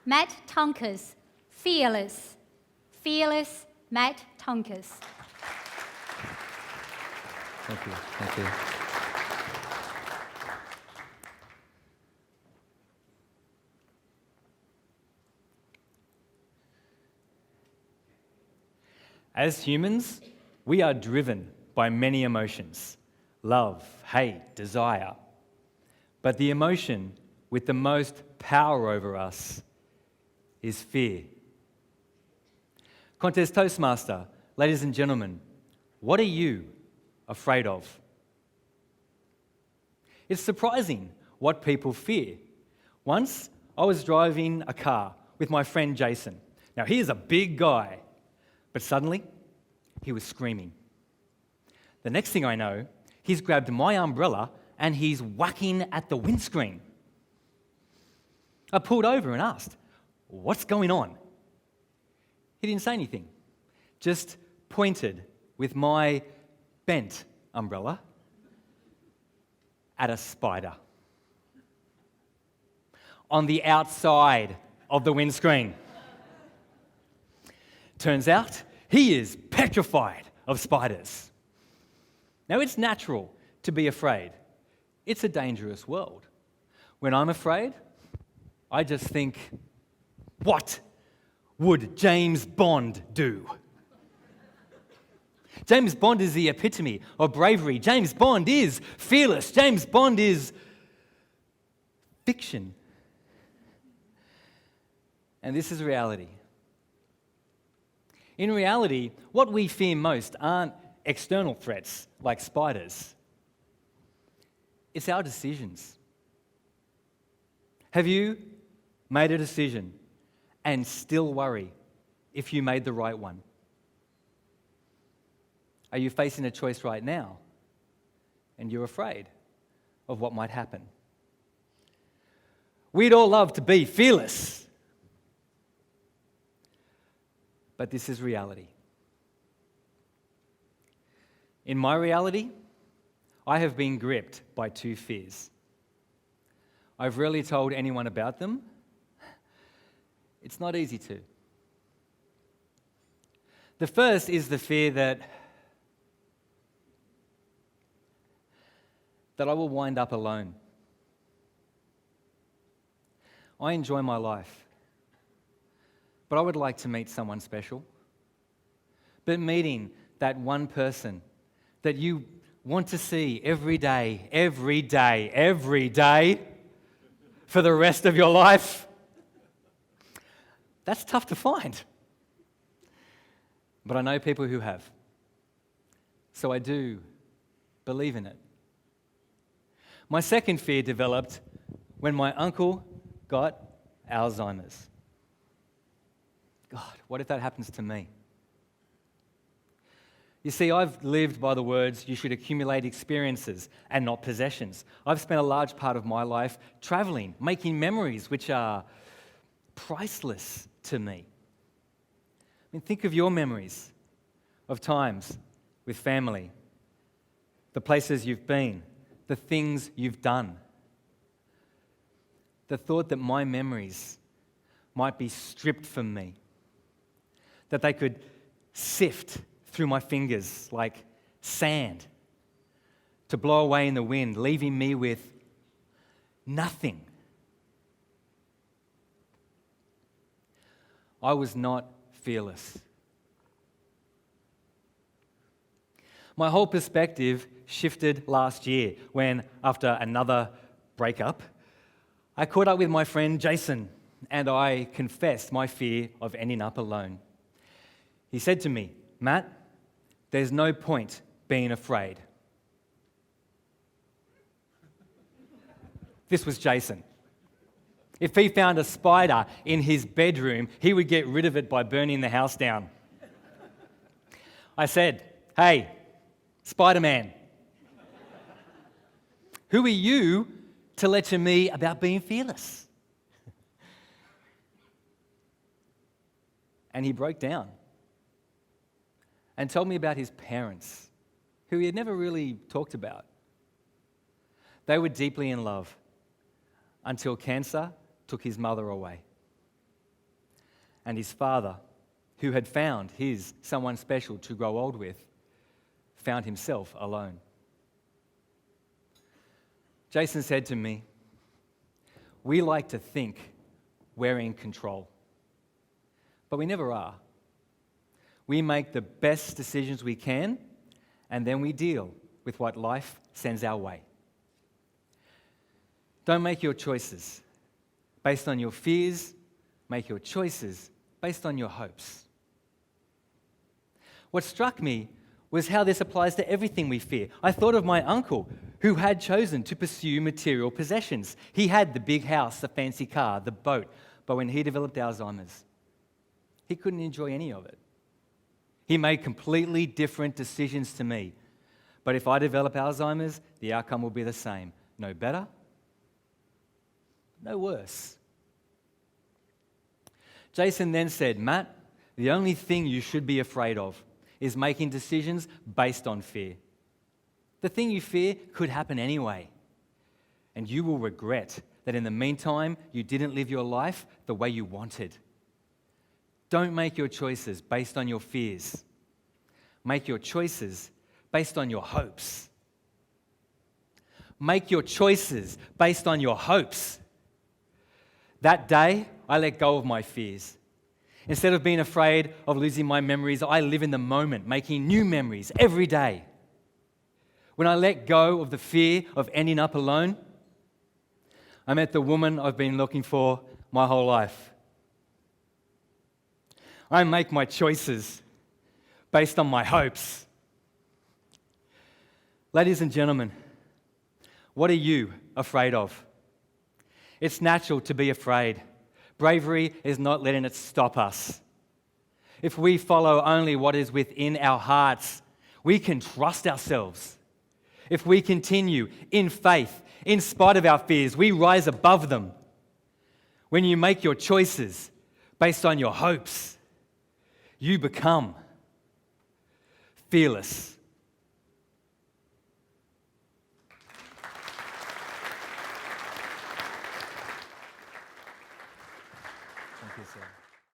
Matt Tonkiss, fearless. Fearless Matt Tonkiss. Thank you. Thank you. As humans, we are driven by many emotions: love, hate, desire. But the emotion with the most power over us is fear. Contest Toastmaster, ladies and gentlemen, what are you afraid of? It's surprising what people fear. Once, I was driving a car with my friend Jason. Now, he is a big guy, but suddenly, he was screaming. The next thing I know, he's grabbed my umbrella and he's whacking at the windscreen. I pulled over and asked, "What's going on?" He didn't say anything, just pointed with my bent umbrella at a spider on the outside of the windscreen. Turns out, he is petrified of spiders. Now, it's natural to be afraid. It's a dangerous world. When I'm afraid, I just think, what would James Bond do? James Bond is the epitome of bravery. James Bond is fearless. James Bond is fiction. And this is reality. In reality, what we fear most aren't external threats like spiders. It's our decisions. Have you made a decision and still worry if you made the right one? Are you facing a choice right now and you're afraid of what might happen? We'd all love to be fearless, but this is reality. In my reality, I have been gripped by two fears. I've rarely told anyone about them. It's not easy to. The first is the fear that I will wind up alone. I enjoy my life, but I would like to meet someone special. But meeting that one person that you want to see every day, for the rest of your life, that's tough to find. But I know people who have. So I do believe in it. My second fear developed when my uncle got Alzheimer's. God, what if that happens to me? You see, I've lived by the words, you should accumulate experiences and not possessions. I've spent a large part of my life traveling, making memories which are priceless to me. I mean, think of your memories of times with family, the places you've been, the things you've done. The thought that my memories might be stripped from me, that they could sift through my fingers like sand to blow away in the wind, leaving me with nothing. I was not fearless. My whole perspective shifted last year when, after another breakup, I caught up with my friend Jason and I confessed my fear of ending up alone. He said to me, "Matt, there's no point being afraid." This was Jason. If he found a spider in his bedroom, he would get rid of it by burning the house down. I said, "Hey, Spider-Man, who are you to lecture me about being fearless?" And he broke down and told me about his parents, who he had never really talked about. They were deeply in love until cancer took his mother away. And his father, who had found his someone special to grow old with, found himself alone. Jason said to me, "We like to think we're in control, but we never are. We make the best decisions we can, and then we deal with what life sends our way." Don't make your choices based on your fears. Make your choices based on your hopes. What struck me was how this applies to everything we fear. I thought of my uncle who had chosen to pursue material possessions. He had the big house, the fancy car, the boat, but when he developed Alzheimer's, he couldn't enjoy any of it. He made completely different decisions to me. But if I develop Alzheimer's, the outcome will be the same. No better, no worse. Jason then said, "Matt, the only thing you should be afraid of is making decisions based on fear. The thing you fear could happen anyway, and you will regret that in the meantime you didn't live your life the way you wanted. Don't make your choices based on your fears. Make your choices based on your hopes. Make your choices based on your hopes." That day, I let go of my fears. Instead of being afraid of losing my memories, I live in the moment, making new memories every day. When I let go of the fear of ending up alone, I met the woman I've been looking for my whole life. I make my choices based on my hopes. Ladies and gentlemen, what are you afraid of? It's natural to be afraid. Bravery is not letting it stop us. If we follow only what is within our hearts, we can trust ourselves. If we continue in faith, in spite of our fears, we rise above them. When you make your choices based on your hopes, you become fearless. Thank you, sir.